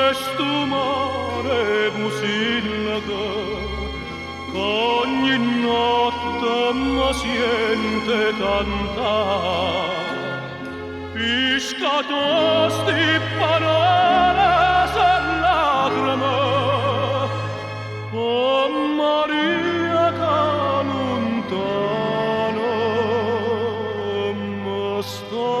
questo mare musillaga ogni notte mi sente cantare piscatosti parole son lacrime oh Maria che lontano mi sta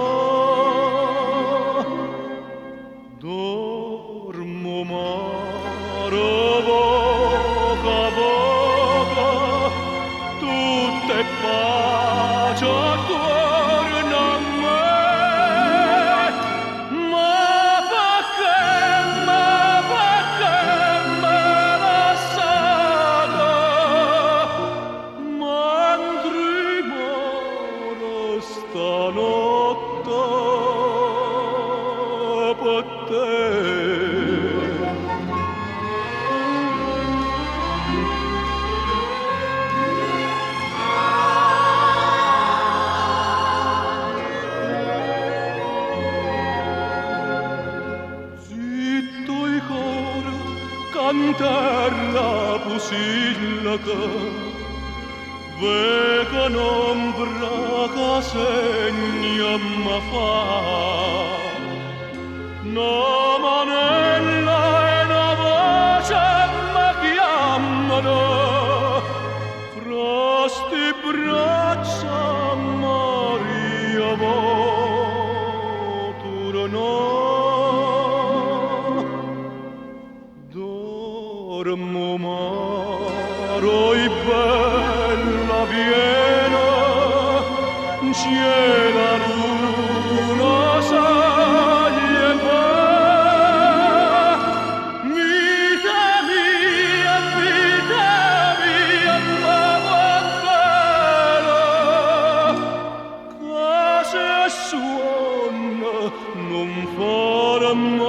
dormo mare poca poca tutte pace attorno a me ma perché me lasciate mentre muore stanotte per te. Canterla pusillaca veca un'ombra che segna ma fa una manella e una voce mi chiamano fra sti braccia Maria tornò. Dormo maro e bella piena, c'è la luna saglia me. Vita mia, ma bella, che se suona non farà mai.